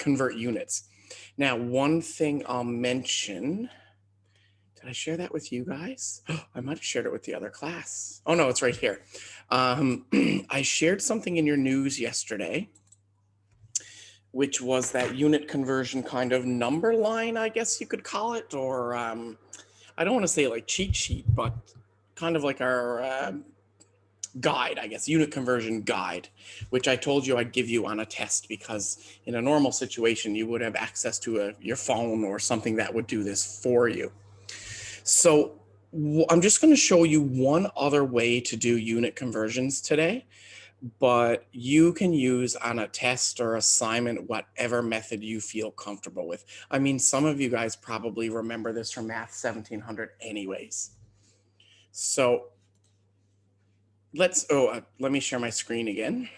convert units. Now, one thing I'll mention, did I share that with you guys? I might have shared it with the other class. Oh no, it's right here. I shared something in your news yesterday, which was that unit conversion kind of number line, I guess you could call it, or I don't want to say like cheat sheet, but kind of like our guide, I guess, unit conversion guide, which I told you I'd give you on a test, because in a normal situation, you would have access to your phone or something that would do this for you. So I'm just going to show you one other way to do unit conversions today, but you can use on a test or assignment whatever method you feel comfortable with. I mean, some of you guys probably remember this from Math 1700 anyways. So let me share my screen again.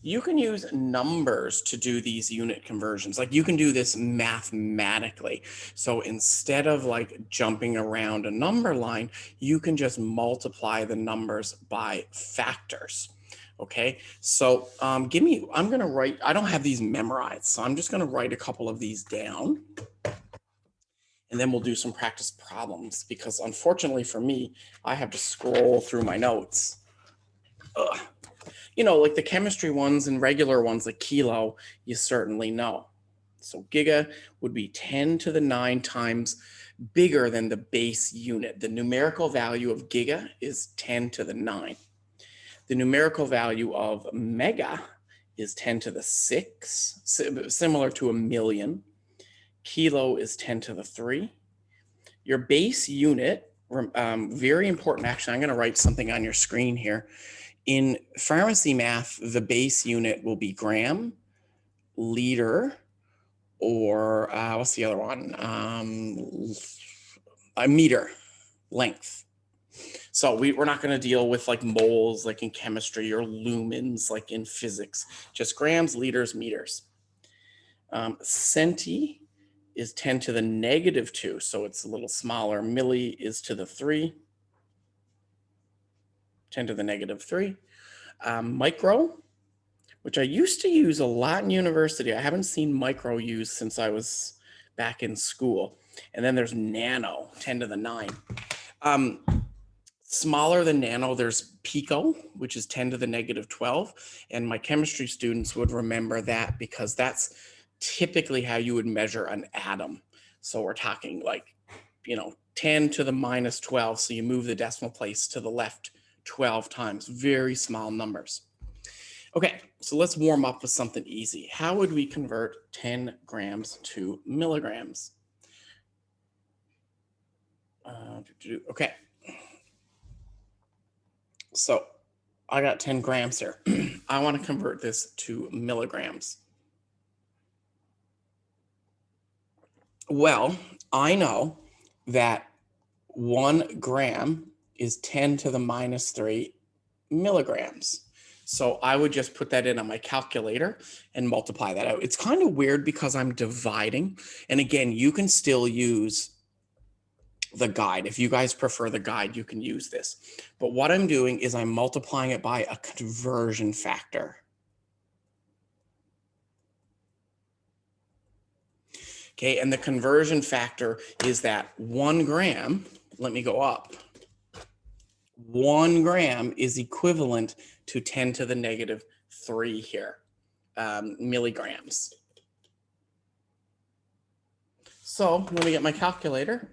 You can use numbers to do these unit conversions. Like you can do this mathematically. So instead of like jumping around a number line, you can just multiply the numbers by factors. Okay, so I'm gonna write, I don't have these memorized, so I'm just gonna write a couple of these down. And then we'll do some practice problems, because unfortunately for me, I have to scroll through my notes. Ugh. You know, like the chemistry ones and regular ones like kilo, you certainly know. So giga would be 10 to the 9 times bigger than the base unit. The numerical value of giga is 10 to the 9. The numerical value of mega is 10 to the 6, similar to a million. Kilo is 10 to the 3. Your base unit, very important, actually, I'm going to write something on your screen here. In pharmacy math, the base unit will be gram, liter, or what's the other one? A meter, length. So we're not going to deal with like moles like in chemistry, or lumens like in physics, just grams, liters, meters. Centi is 10 to the negative 2, so it's a little smaller. Milli is to the 3, 10 to the negative 3. Micro, which I used to use a lot in university. I haven't seen micro used since I was back in school. And then there's nano, 10 to the 9. Smaller than nano, there's pico, which is 10 to the negative 12. And my chemistry students would remember that, because that's typically how you would measure an atom. So we're talking like, 10 to the minus 12. So you move the decimal place to the left 12 times, very small numbers. Okay, so let's warm up with something easy. How would we convert 10 grams to milligrams? Okay. So I got 10 grams here. I want to convert this to milligrams. Well, I know that 1 gram is 10 to the minus 3 milligrams. So I would just put that in on my calculator and multiply that out. It's kind of weird because I'm dividing. And again, you can still use the guide. If you guys prefer the guide, you can use this. But what I'm doing is I'm multiplying it by a conversion factor. Okay, and the conversion factor is that 1 gram, let me go up. 1 gram is equivalent to 10 to the negative 3 here, milligrams. So let me get my calculator.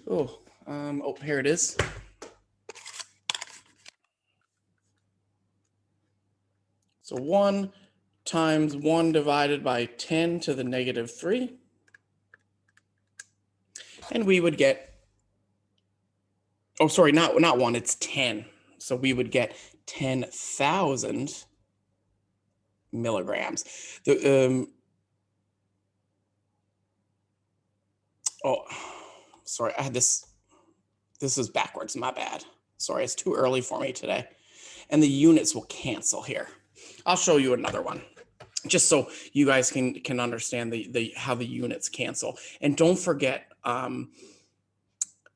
Oh, here it is. So 1 times 1 divided by 10 to the negative 3. And we would get, oh, sorry, not 1, it's 10. So we would get 10,000 milligrams. Sorry, I had this is backwards, my bad. Sorry, it's too early for me today. And the units will cancel here. I'll show you another one, just so you guys can understand how the units cancel. And don't forget,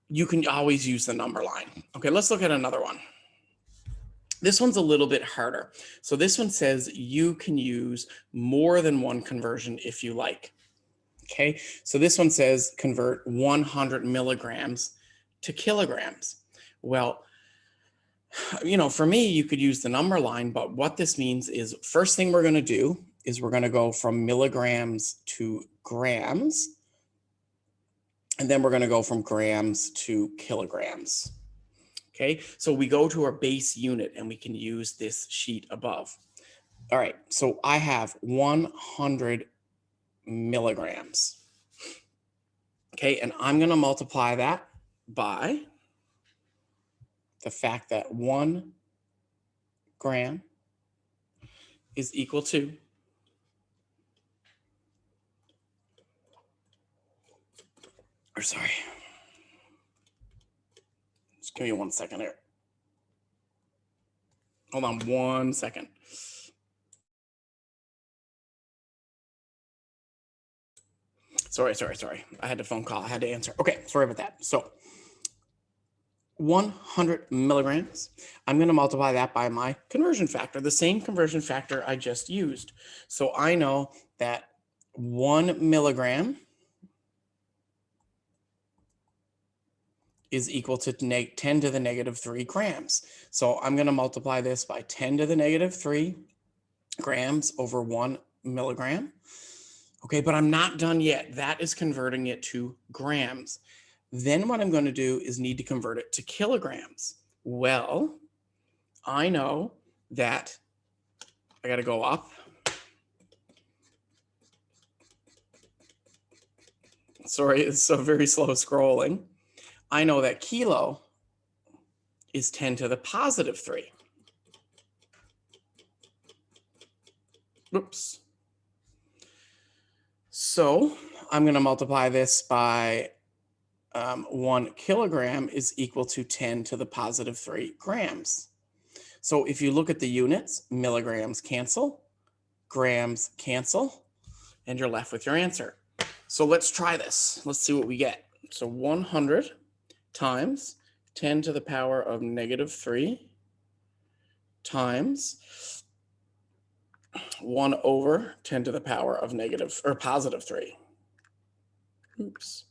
you can always use the number line. Okay, let's look at another one. This one's a little bit harder. So this one says you can use more than one conversion if you like. Okay, so this one says convert 100 milligrams to kilograms. Well, you know, for me, you could use the number line, but what this means is first thing we're going to do is we're going to go from milligrams to grams, and then we're going to go from grams to kilograms. Okay, so we go to our base unit and we can use this sheet above. All right, so I have 100 milligrams. Okay, and I'm going to multiply that by the fact that 1 gram is equal to sorry. Just give me 1 second here. Hold on 1 second. Sorry. I had a phone call. I had to answer. Okay, sorry about that. So 100 milligrams, I'm going to multiply that by my conversion factor, the same conversion factor I just used. So I know that 1 milligram is equal to 10 to the negative 3 grams. So I'm going to multiply this by 10 to the negative 3 grams over 1 milligram. Okay, but I'm not done yet. That is converting it to grams. Then what I'm going to do is need to convert it to kilograms. Well, I know that I got to go up. Sorry, it's so very slow scrolling. I know that kilo is 10 to the positive 3. Oops. So I'm going to multiply this by 1 kilogram is equal to 10 to the positive 3 grams. So if you look at the units, milligrams cancel, grams cancel, and you're left with your answer. So let's try this. Let's see what we get. So 100 times 10 to the power of negative 3 times 1 over 10 to the power of negative or positive 3. Oops.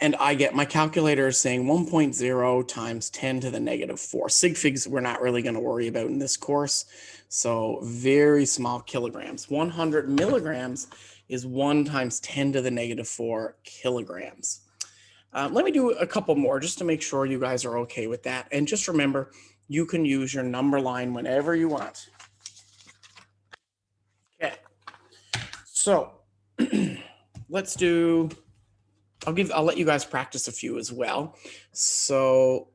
And I get my calculator is saying 1.0 times 10 to the negative 4. Sig figs we're not really going to worry about in this course. So very small kilograms. 100 milligrams is 1 times 10 to the negative 4 kilograms. Let me do a couple more just to make sure you guys are okay with that. And just remember, you can use your number line whenever you want. Okay. So let's do, I'll let you guys practice a few as well. So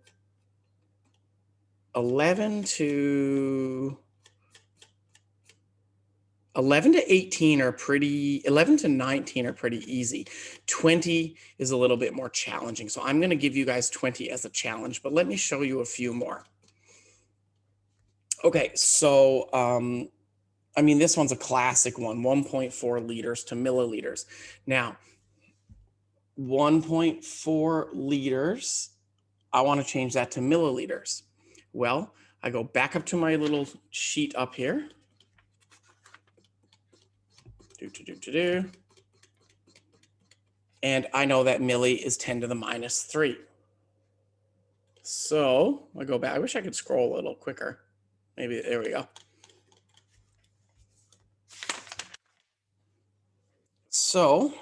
11 to 18 are pretty, 11 to 19 are pretty easy. 20 is a little bit more challenging. So I'm going to give you guys 20 as a challenge, but let me show you a few more. Okay, so I mean, this one's a classic one, 1.4 liters to milliliters. Now, 1.4 liters, I want to change that to milliliters. Well, I go back up to my little sheet up here. And I know that milli is 10 to the minus 3. So I go back. I wish I could scroll a little quicker. Maybe there we go. So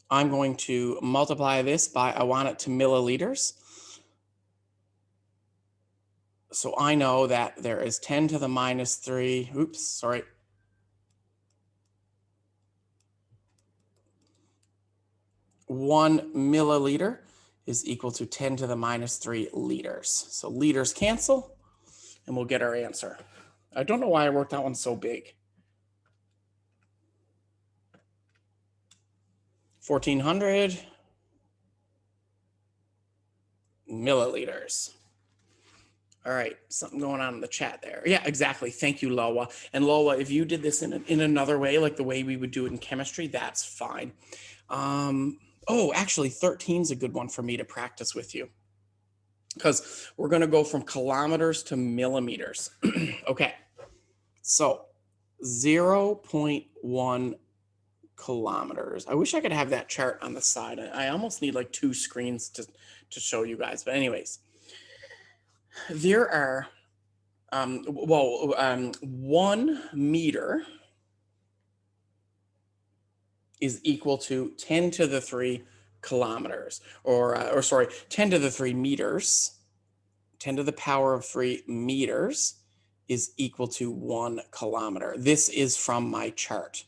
I'm going to multiply this by, I want it to milliliters. So I know that there is 10 to the minus 3. Oops, sorry. One milliliter is equal to 10 to the minus 3 liters. So liters cancel, and we'll get our answer. I don't know why I wrote that one so big. 1,400 milliliters. All right, something going on in the chat there. Yeah, exactly. Thank you, Loa. And Loa, if you did this in another way, like the way we would do it in chemistry, that's fine. Oh, actually, 13 is a good one for me to practice with you. because we're going to go from kilometers to millimeters. Okay, so 0.1 kilometers. I wish I could have that chart on the side. I almost need like 2 screens to show you guys. But anyways, there are, 1 meter is equal to 10 to the 3 kilometers, or sorry, 10 to the 3 meters. 10 to the power of 3 meters is equal to 1 kilometer. This is from my chart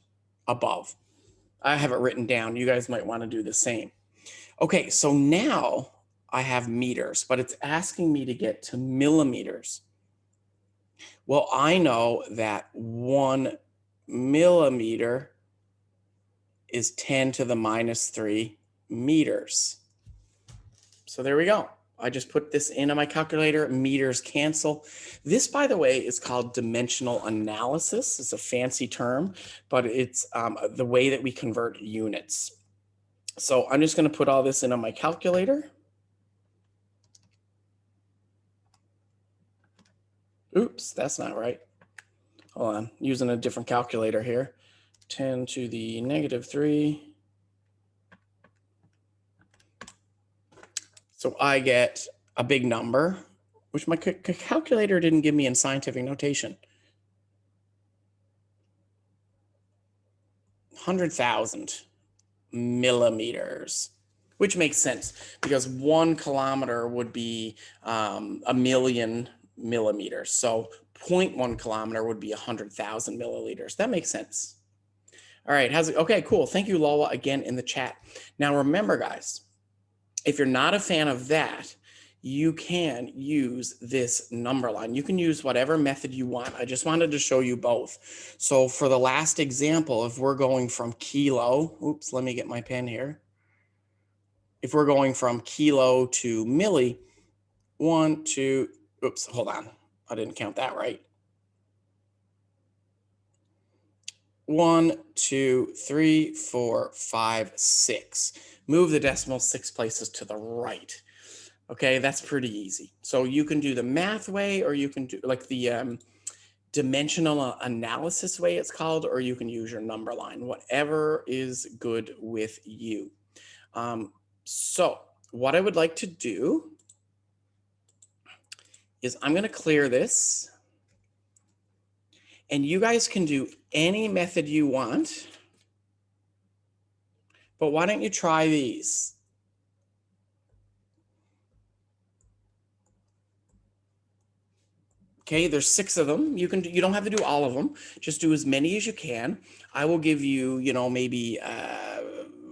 above. I have it written down. You guys might want to do the same. Okay, so now I have meters, but it's asking me to get to millimeters. Well, I know that 1 millimeter is 10 to the minus 3 meters. So there we go. I just put this into my calculator, meters cancel. This, by the way, is called dimensional analysis. It's a fancy term, but it's the way that we convert units. So I'm just going to put all this into my calculator. Oops, that's not right. Hold on, using a different calculator here. 10 to the negative 3. So I get a big number, which my calculator didn't give me in scientific notation. 100,000 millimeters, which makes sense because 1 kilometer would be 1,000,000 millimeters. So 0.1 kilometer would be 100,000 milliliters. That makes sense. All right, how's it? Okay, cool. Thank you, Lola, again in the chat. Now remember, guys, if you're not a fan of that, you can use this number line. You can use whatever method you want. I just wanted to show you both. So for the last example, if we're going from kilo, oops, let me get my pen here. If we're going from kilo to milli, 1, 2, oops, hold on. I didn't count that right. 1, 2, 3, 4, 5, 6. Move the decimal 6 places to the right. Okay, that's pretty easy. So you can do the math way, or you can do like the dimensional analysis way it's called, or you can use your number line, whatever is good with you. So what I would like to do is I'm going to clear this, and you guys can do any method you want, but why don't you try these? Okay, there's 6 of them. You don't have to do all of them. Just do as many as you can. I will give you, maybe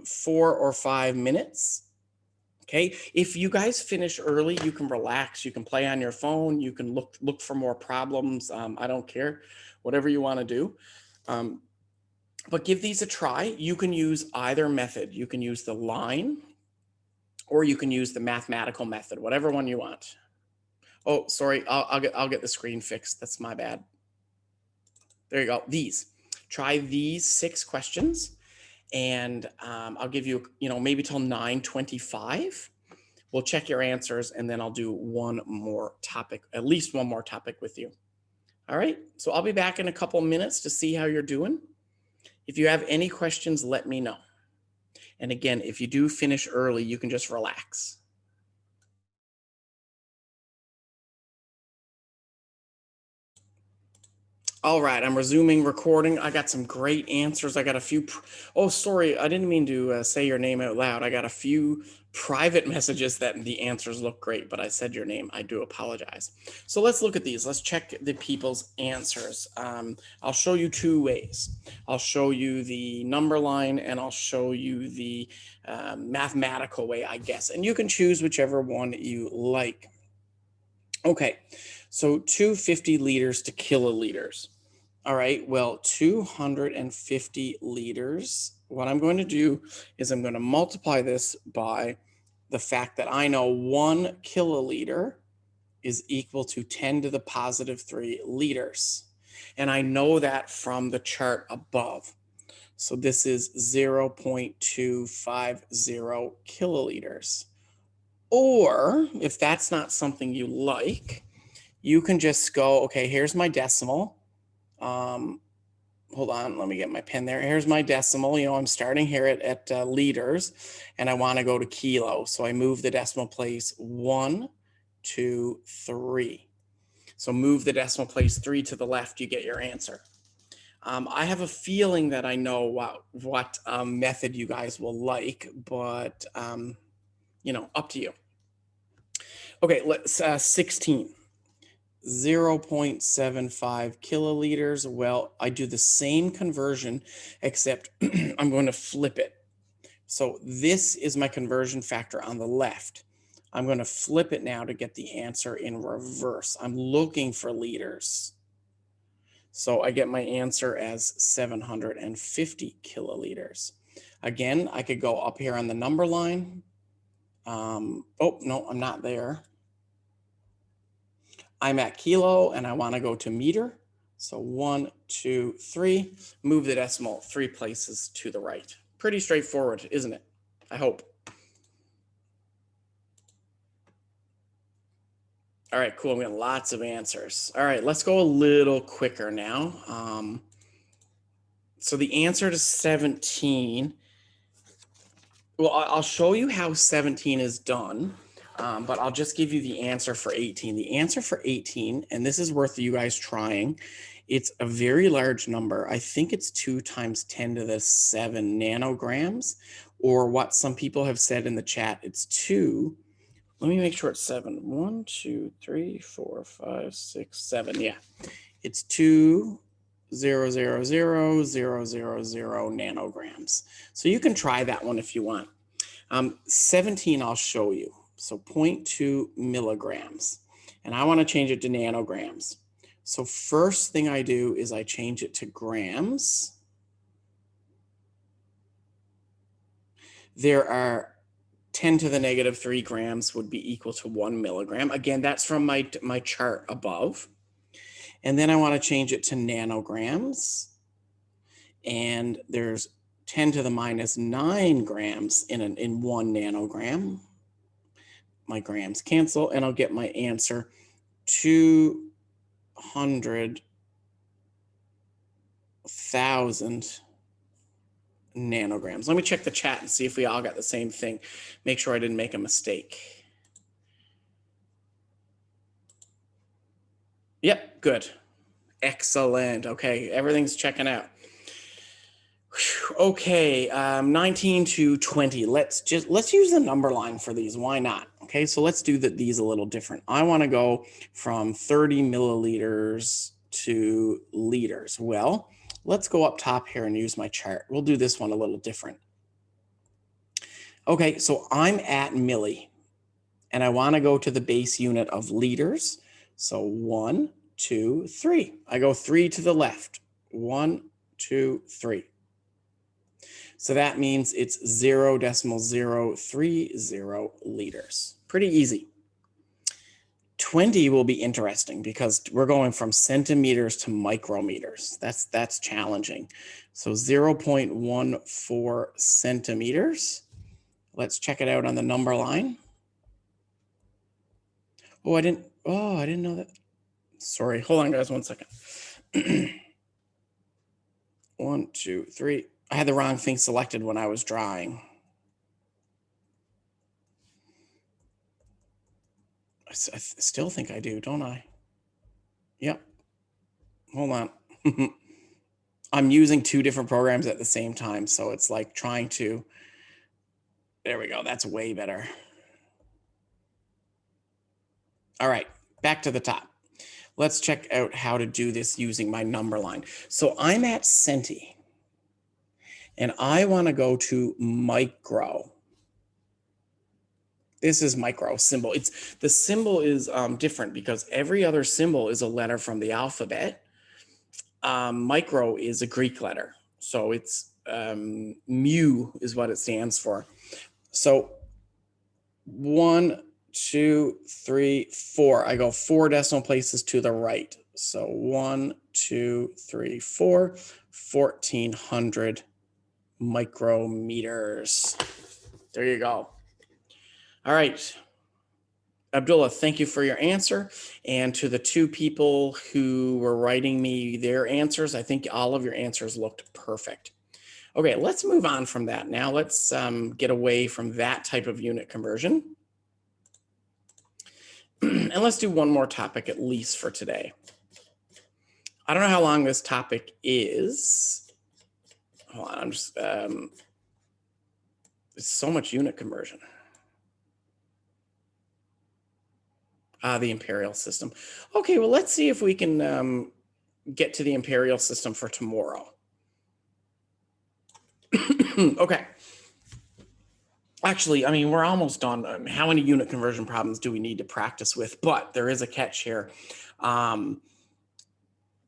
4 or 5 minutes. Okay, if you guys finish early, you can relax. You can play on your phone. You can look for more problems. I don't care, whatever you want to do. But give these a try. You can use either method. You can use the line, or you can use the mathematical method, whatever one you want. Oh, sorry, I'll get the screen fixed. That's my bad. There you go. Try these 6 questions, and I'll give you, maybe till 9:25. We'll check your answers, and then I'll do one more topic, at least one more topic with you. All right. So I'll be back in a couple minutes to see how you're doing. If you have any questions, let me know. And again, if you do finish early, you can just relax. All right, I'm resuming recording. I got some great answers. I got a few. Oh, sorry, I didn't mean to say your name out loud. I got a few private messages that the answers look great, but I said your name. I do apologize. So let's look at these. Let's check the people's answers. I'll show you 2 ways. I'll show you the number line, and I'll show you the mathematical way, I guess. And you can choose whichever one you like. Okay, so 250 liters to kiloliters. All right, well, 250 liters. What I'm going to do is I'm going to multiply this by the fact that I know 1 kiloliter is equal to 10 to the positive 3 liters. And I know that from the chart above. So this is 0.250 kiloliters. Or if that's not something you like, you can just go, okay, here's my decimal. Hold on, let me get my pen there. Here's my decimal. You know, I'm starting here at liters, and I want to go to kilo. So I move the decimal place 1, 2, 3. So move the decimal place 3 to the left, you get your answer. I have a feeling that I know what method you guys will like, but you know, up to you. Okay, let's 16. 0.75 kiloliters. Well, I do the same conversion, except I'm going to flip it. So this is my conversion factor on the left. I'm going to flip it now to get the answer in reverse. I'm looking for liters. So I get my answer as 750 kiloliters. Again, I could go up here on the number line. Oh, no, I'm not there. I'm at kilo and I want to go to meter. So 1, 2, 3, move the decimal 3 places to the right. Pretty straightforward, isn't it? I hope. All right, cool. We got lots of answers. All right, let's go a little quicker now. So the answer to 17, well, I'll show you how 17 is done. But I'll just give you the answer for 18. The answer for 18, and this is worth you guys trying, it's a very large number. I think it's 2 times 10 to the 7 nanograms, or what some people have said in the chat, it's 2. Let me make sure it's 7. 1, 2, 3, 4, 5, 6, 7. Yeah, it's 2,000,000 nanograms. So you can try that one if you want. 17, I'll show you. So 0.2 milligrams, and I want to change it to nanograms. So first thing I do is I change it to grams. There are 10 to the negative 3 grams would be equal to 1 milligram. Again, that's from my chart above. And then I want to change it to nanograms. And there's 10 to the minus 9 grams in 1 nanogram. My grams cancel, and I'll get my answer 200,000 nanograms. Let me check the chat and see if we all got the same thing. Make sure I didn't make a mistake. Yep, good. Excellent. Okay, everything's checking out. Okay, 19 to 20. Let's use the number line for these. Why not? Okay, so let's do these a little different. I want to go from 30 milliliters to liters. Well, let's go up top here and use my chart. We'll do this one a little different. Okay, so I'm at milli, and I want to go to the base unit of liters. So 1, 2, 3. I go 3 to the left. 1, 2, 3. So that means it's 0.030 liters. Pretty easy. 20 will be interesting because we're going from centimeters to micrometers. That's challenging. So 0.14 centimeters. Let's check it out on the number line. Oh, I didn't know that. Sorry, hold on guys, 1 second. 1, 2, 3. I had the wrong thing selected when I was drawing. I still think I do, don't I? Yep. Hold on. I'm using 2 different programs at the same time, so it's like trying to. There we go. That's way better. All right, back to the top. Let's check out how to do this using my number line. So I'm at centi, and I want to go to micro. This is micro symbol. The symbol is different because every other symbol is a letter from the alphabet. Micro is a Greek letter. So it's mu is what it stands for. So 1, 2, 3, 4. I go 4 decimal places to the right. So 1, 2, 3, 4, 1,400 micrometers. There you go. All right. Abdullah, thank you for your answer. And to the two people who were writing me their answers, I think all of your answers looked perfect. Okay, let's move on from that. Now let's get away from that type of unit conversion. And let's do one more topic at least for today. I don't know how long this topic is. Hold on, I'm just, there's so much unit conversion. The Imperial System. Okay, well, let's see if we can get to the Imperial System for tomorrow. Okay. Actually, I mean, we're almost done. How many unit conversion problems do we need to practice with? But there is a catch here.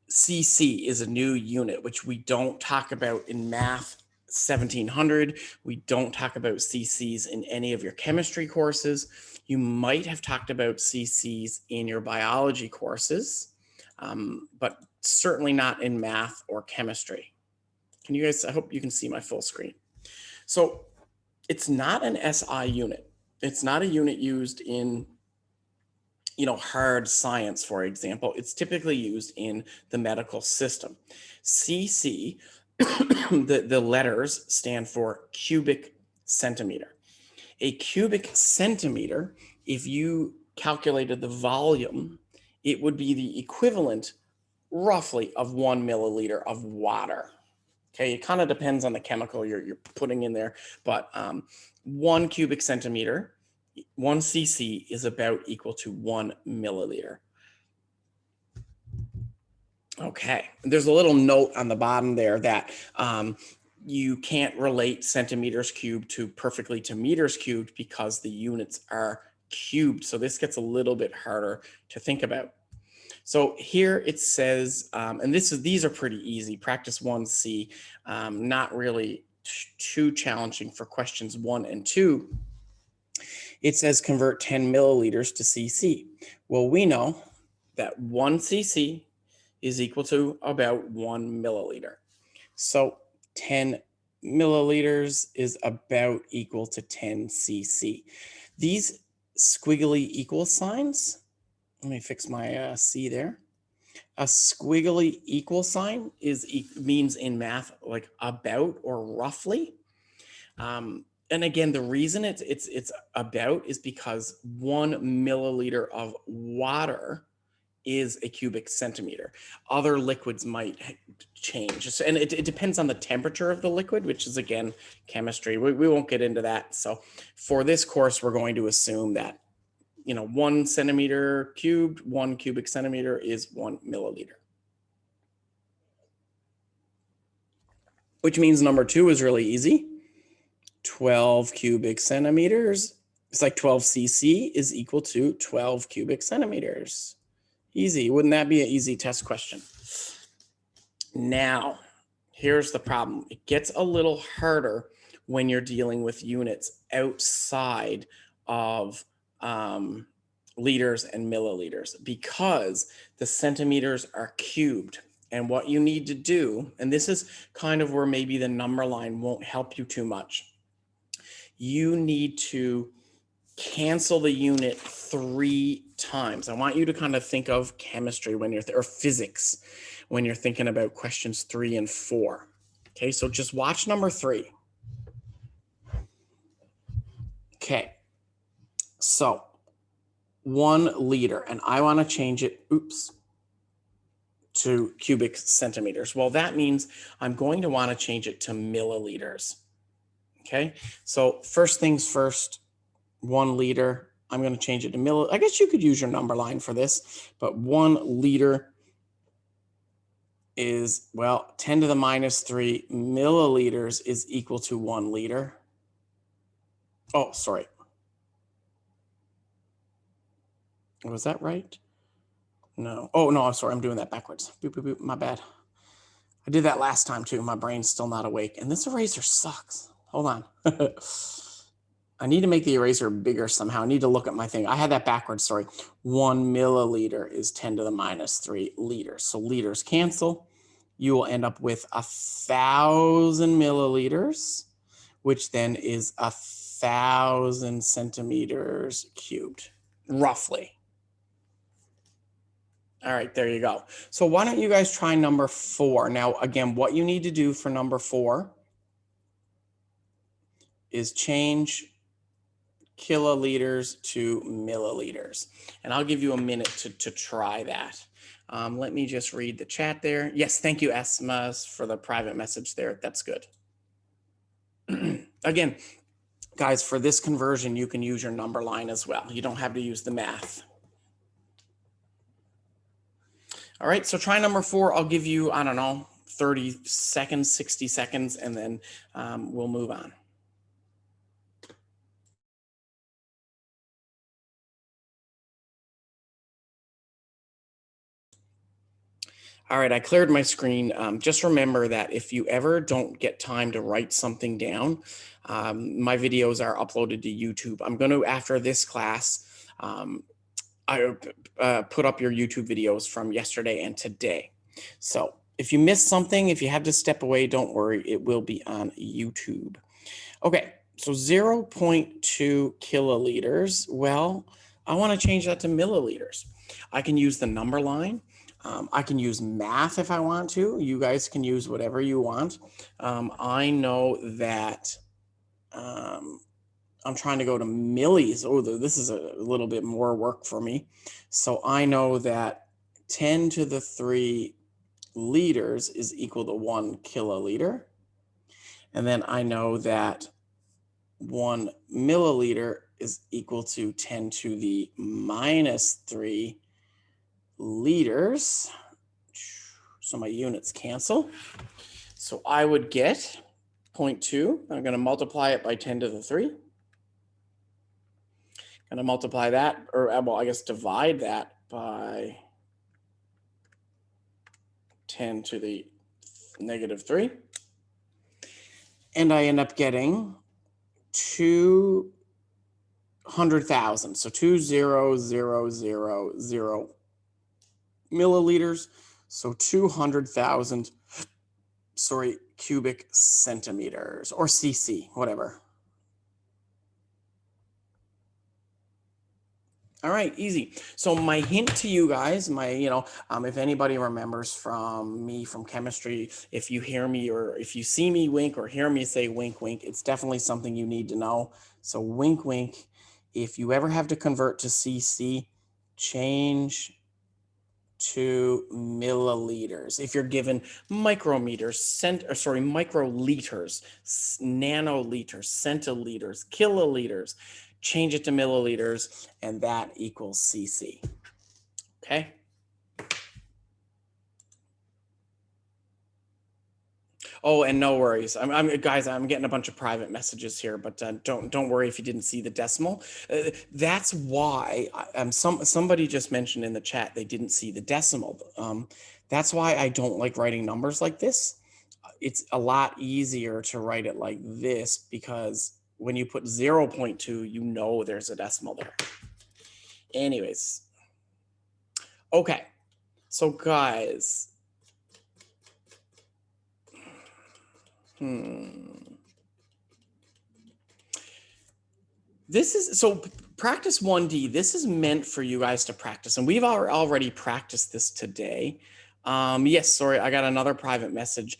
CC is a new unit, which we don't talk about in math 1700. We don't talk about CCs in any of your chemistry courses. You might have talked about CCs in your biology courses, but certainly not in math or chemistry. Can you guys, I hope you can see my full screen. So it's not an SI unit. It's not a unit used in, hard science, for example. It's typically used in the medical system. CC, the letters stand for cubic centimeter. A cubic centimeter, if you calculated the volume, it would be the equivalent roughly of 1 milliliter of water. Okay, it kind of depends on the chemical you're putting in there, but 1 cubic centimeter, 1 cc is about equal to 1 milliliter. Okay, there's a little note on the bottom there that you can't relate centimeters cubed perfectly to meters cubed because the units are cubed. So this gets a little bit harder to think about. So here it says, and these are pretty easy. Practice 1C, not really too challenging for questions 1 and 2. It says convert 10 milliliters to cc. Well, we know that 1 cc is equal to about 1 milliliter. So 10 milliliters is about equal to 10 cc. These squiggly equal signs, let me fix my C there. A squiggly equal sign means in math like about or roughly. And again, the reason it's about is because 1 milliliter of water is a cubic centimeter. Other liquids might change. And it depends on the temperature of the liquid, which is, again, chemistry. We won't get into that. So for this course, we're going to assume that 1 centimeter cubed, 1 cubic centimeter is 1 milliliter. Which means number 2 is really easy. 12 cubic centimeters. It's like 12 cc is equal to 12 cubic centimeters. Easy. Wouldn't that be an easy test question? Now, here's the problem. It gets a little harder when you're dealing with units outside of liters and milliliters because the centimeters are cubed. And what you need to do, and this is kind of where maybe the number line won't help you too much, you need to cancel the unit 3 times. I want you to kind of think of chemistry when you're, or physics, when you're thinking about questions 3 and 4. Okay, so just watch number 3. Okay, so 1 liter, and I want to change it, to cubic centimeters. Well, that means I'm going to want to change it to milliliters. Okay, so first things first, 1 liter, I'm going to change it to I guess you could use your number line for this, but 1 liter is, well, 10 to the minus 3 milliliters is equal to 1 liter. Oh, sorry. Was that right? No. Oh, no, I'm sorry. I'm doing that backwards. Boop, boop, boop. My bad. I did that last time too. My brain's still not awake. And this eraser sucks. Hold on. I need to make the eraser bigger somehow. I need to look at my thing. I had that backwards, sorry. 1 milliliter is 10 to the minus 3 liters. So liters cancel. You will end up with 1,000 milliliters, which then is 1,000 centimeters cubed. roughly. All right, there you go. So why don't you guys try number 4? Now, again, what you need to do for number 4 is change kiloliters to milliliters. And I'll give you a minute to try that. Let me just read the chat there. Yes, thank you, Esma, for the private message there. That's good. Again, guys, for this conversion, you can use your number line as well. You don't have to use the math. All right, so try number 4. I'll give you, I don't know, 30 seconds, 60 seconds, and then we'll move on. All right, I cleared my screen. Just remember that if you ever don't get time to write something down, my videos are uploaded to YouTube. I'm going to, after this class, I put up your YouTube videos from yesterday and today. So if you missed something, if you have to step away, don't worry, it will be on YouTube. Okay, so 0.2 kiloliters. Well, I want to change that to milliliters. I can use the number line. I can use math if I want to. You guys can use whatever you want. I know that I'm trying to go to millis. Oh, this is a little bit more work for me. So I know that 10 to the 3 liters is equal to 1 kiloliter. And then I know that 1 milliliter is equal to 10 to the minus 3 liters. So my units cancel. So I would get 0.2. I'm going to multiply it by 10 to the 3. Going to multiply that, or well, I guess divide that by 10 to the negative 3. And I end up getting 200,000. So 200,000 milliliters. So 200,000, cubic centimeters, or cc, whatever. All right, easy. So my hint to you guys, if anybody remembers from me from chemistry, if you hear me or if you see me wink or hear me say wink, wink, it's definitely something you need to know. So wink, wink. If you ever have to convert to cc, change to milliliters. If you're given micrometers, microliters, nanoliters, centiliters, kiloliters, change it to milliliters, and that equals cc. Okay. Oh, and no worries. Guys, I'm getting a bunch of private messages here, but don't worry if you didn't see the decimal. That's why somebody just mentioned in the chat they didn't see the decimal. That's why I don't like writing numbers like this. It's a lot easier to write it like this because when you put 0.2, you know there's a decimal there. Anyways, okay. So guys. This is so practice 1D. This is meant for you guys to practice, and we've already practiced this today. Yes, sorry, I got another private message.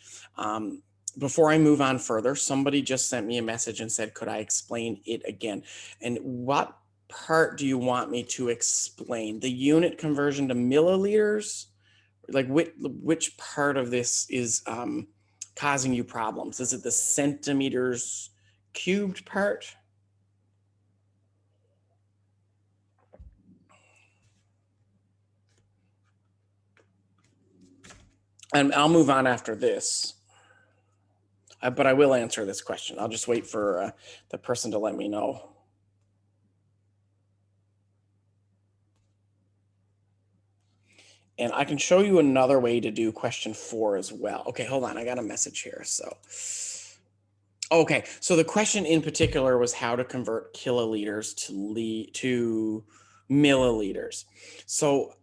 Before I move on further, somebody just sent me a message and said, could I explain it again? And what part do you want me to explain? The unit conversion to milliliters? Like which part of this is causing you problems? Is it the centimeters cubed part? And I'll move on after this. But I will answer this question. I'll just wait for the person to let me know. And I can show you another way to do question 4 as well. Okay, hold on. I got a message here. So, okay. So the question in particular was how to convert kiloliters to milliliters. So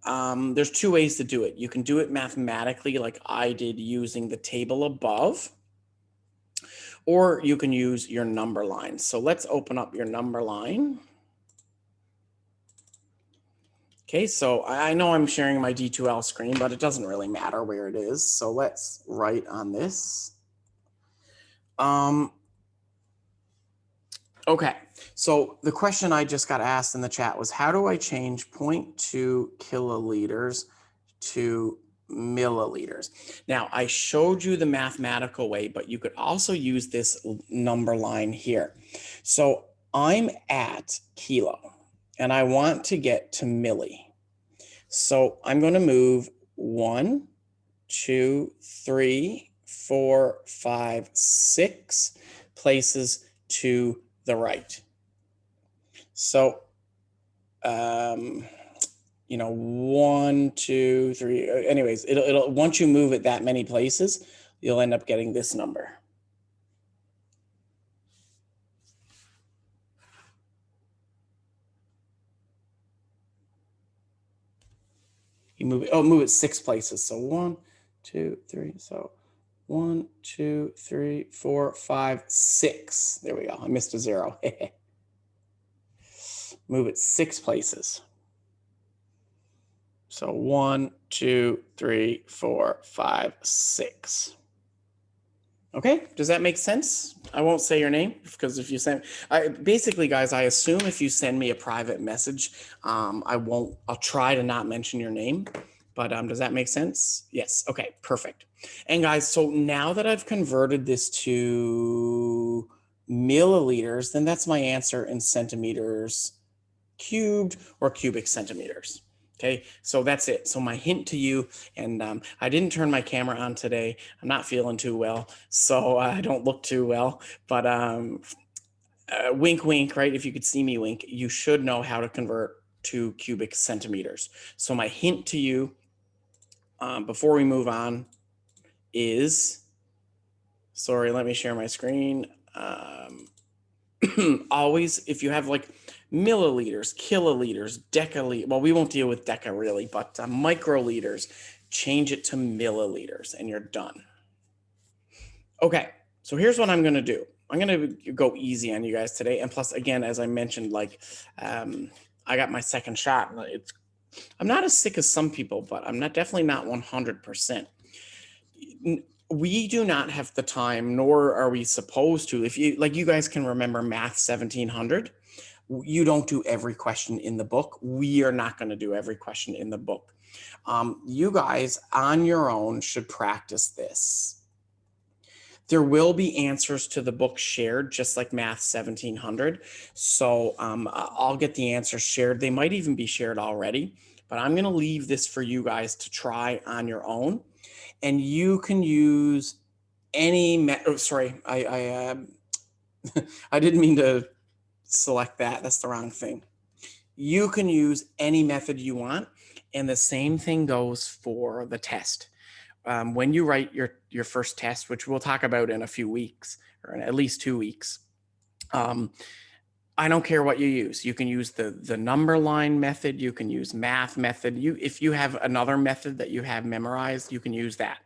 there's 2 ways to do it. You can do it mathematically like I did using the table above, or you can use your number line. So let's open up your number line. Okay, so I know I'm sharing my D2L screen, but it doesn't really matter where it is. So let's write on this. Okay, so the question I just got asked in the chat was, how do I change 0.2 kiloliters to milliliters? Now, I showed you the mathematical way, but you could also use this number line here. So I'm at kilo, and I want to get to milli. So I'm going to move 1, 2, 3, 4, 5, 6 places to the right. So, you know, 1, 2, 3. Anyways, it'll once you move it that many places, you'll end up getting this number. You move it 6 places. So 1, 2, 3. So 1, 2, 3, 4, 5, 6. There we go. I missed a 0. Move it 6 places. So 1, 2, 3, 4, 5, 6. Okay, does that make sense? I won't say your name because if you send, basically, guys, I assume if you send me a private message, I'll try to not mention your name. But does that make sense? Yes. Okay, perfect. And guys, so now that I've converted this to milliliters, then that's my answer in centimeters cubed or cubic centimeters. Okay, so that's it. So my hint to you, and I didn't turn my camera on today. I'm not feeling too well, so I don't look too well. But wink, wink, right? If you could see me wink, you should know how to convert to cubic centimeters. So my hint to you before we move on is, sorry, let me share my screen. Always, if you have like milliliters, kiloliters, decaliters, well, we won't deal with deca really, but microliters, change it to milliliters and you're done. Okay, so here's what I'm going to do. I'm going to go easy on you guys today. And plus, again, as I mentioned, like I got my second shot. I'm not as sick as some people, but I'm definitely not 100%. We do not have the time, nor are we supposed to. If you guys can remember Math 1700, you don't do every question in the book. We are not going to do every question in the book. You guys on your own should practice this. There will be answers to the book shared, just like Math 1700. So I'll get the answers shared. They might even be shared already, but I'm going to leave this for you guys to try on your own. And you can use any sorry, I didn't mean to select that. That's the wrong thing. You can use any method you want. And the same thing goes for the test. When you write your first test, which we'll talk about in a few weeks, or in at least 2 weeks, I don't care what you use. You can use the number line method. You can use math method. If you have another method that you have memorized, you can use that.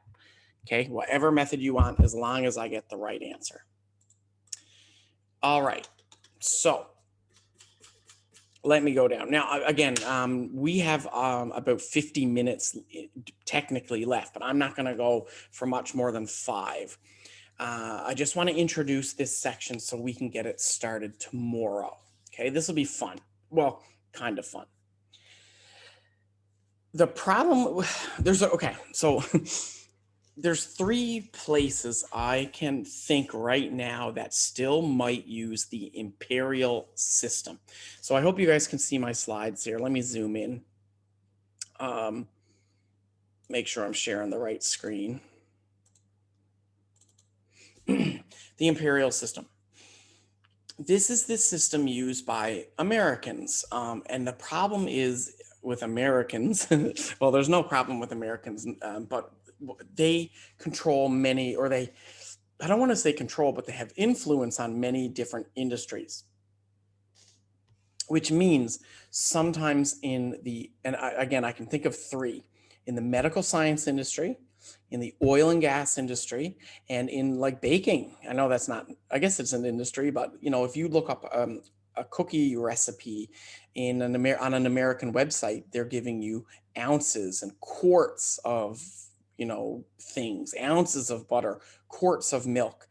Okay, whatever method you want, as long as I get the right answer. All right, so let me go down. Now, again, we have about 50 minutes technically left, but I'm not going to go for much more than 5. I just want to introduce this section so we can get it started tomorrow. Okay, this will be fun. Well, kind of fun. The problem, so there's 3 places I can think right now that still might use the Imperial System. So I hope you guys can see my slides here. Let me zoom in. Make sure I'm sharing the right screen. The Imperial System. This is the system used by Americans. And the problem is with Americans, well, there's no problem with Americans, but they control many, or I don't want to say control, but they have influence on many different industries. Which means sometimes again, I can think of 3, in the medical science industry, in the oil and gas industry, and in like baking. I know that's not, I guess it's an industry, but if you look up a cookie recipe in on an American website, they're giving you ounces and quarts of, things, ounces of butter, quarts of milk.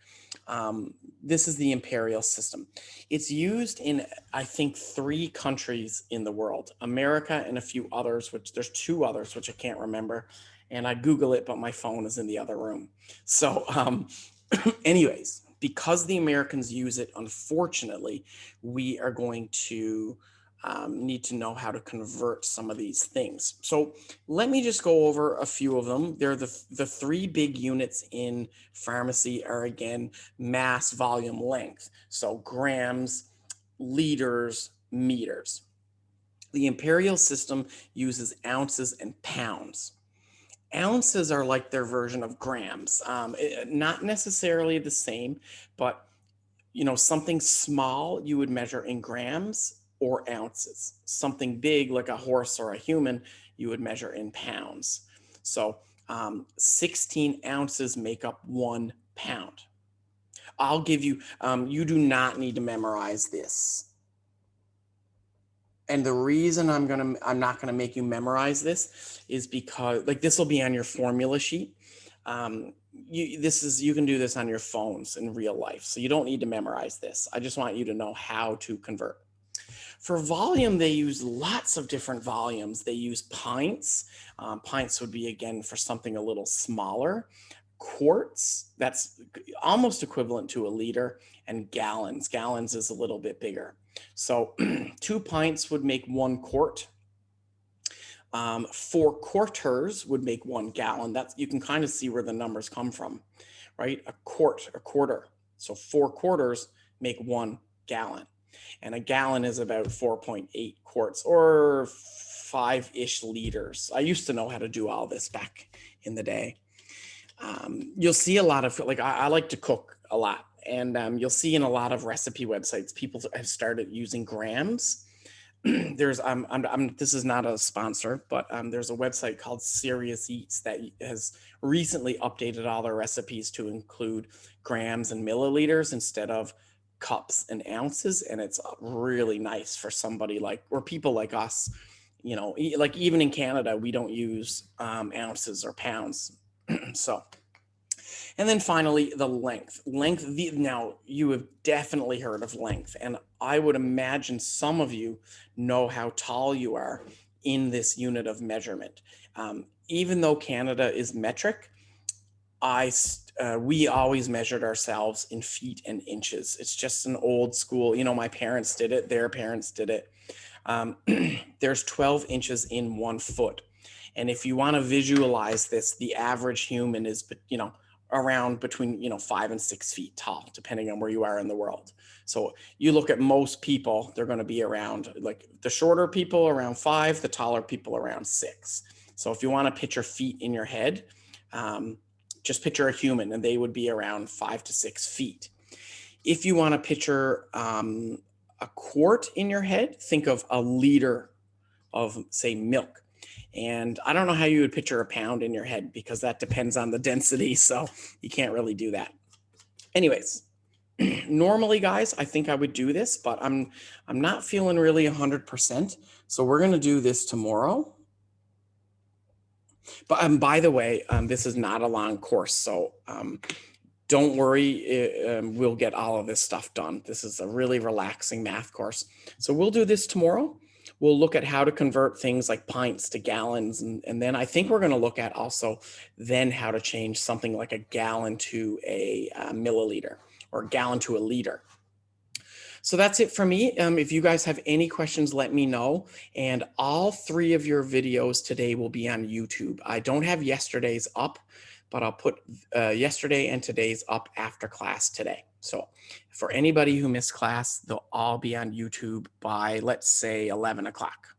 This is the Imperial System. It's used in, I think, 3 countries in the world, America and a few others, which there's 2 others, which I can't remember. And I Google it, but my phone is in the other room. So anyways, because the Americans use it, unfortunately, we are going to need to know how to convert some of these things. So let me just go over a few of them. They're the 3 big units in pharmacy are, again, mass, volume, length. So grams, liters, meters. The Imperial System uses ounces and pounds. Ounces are like their version of grams. Not necessarily the same, but something small you would measure in grams or ounces. Something big like a horse or a human, you would measure in pounds. So 16 ounces make up 1 pound. I'll give you, you do not need to memorize this. And the reason I'm not gonna make you memorize this is because, like, this will be on your formula sheet. You can do this on your phones in real life, so you don't need to memorize this. I just want you to know how to convert. For volume, they use lots of different volumes. They use pints. Pints would be, again, for something a little smaller. Quarts, that's almost equivalent to a liter, and gallons. Gallons is a little bit bigger. So 2 pints would make 1 quart. 4 quarters would make 1 gallon. That's, you can kind of see where the numbers come from, right? A quart, a quarter. So 4 quarters make 1 gallon. And a gallon is about 4.8 quarts or 5-ish liters. I used to know how to do all this back in the day. You'll see a lot of, like, I like to cook a lot. And you'll see in a lot of recipe websites, people have started using grams. There's this is not a sponsor, but there's a website called Serious Eats that has recently updated all their recipes to include grams and milliliters instead of cups and ounces, and it's really nice for somebody like, or people like us, like even in Canada, we don't use ounces or pounds. So. And then finally, the length. Now, you have definitely heard of length, and I would imagine some of you know how tall you are in this unit of measurement. Even though Canada is metric, we always measured ourselves in feet and inches. It's just an old school, my parents did it, their parents did it. There's 12 inches in 1 foot. And if you want to visualize this, the average human is, around between 5 and 6 feet tall, depending on where you are in the world. So you look at most people, they're going to be around, like, the shorter people around 5, the taller people around 6. So if you want to picture feet in your head, just picture a human, and they would be around 5 to 6 feet. If you want to picture a quart in your head, think of a liter of, say, milk. And I don't know how you would picture a pound in your head, because that depends on the density. So you can't really do that. Anyways, normally, guys, I think I would do this, but I'm not feeling really 100%. So we're going to do this tomorrow. But by the way, this is not a long course. So don't worry, we'll get all of this stuff done. This is a really relaxing math course. So we'll do this tomorrow. We'll look at how to convert things like pints to gallons. And then I think we're going to look at also then how to change something like a gallon to a milliliter, or a gallon to a liter. So that's it for me. If you guys have any questions, let me know. And all 3 of your videos today will be on YouTube. I don't have yesterday's up, but I'll put yesterday and today's up after class today. So for anybody who missed class, they'll all be on YouTube by, let's say, 11 o'clock.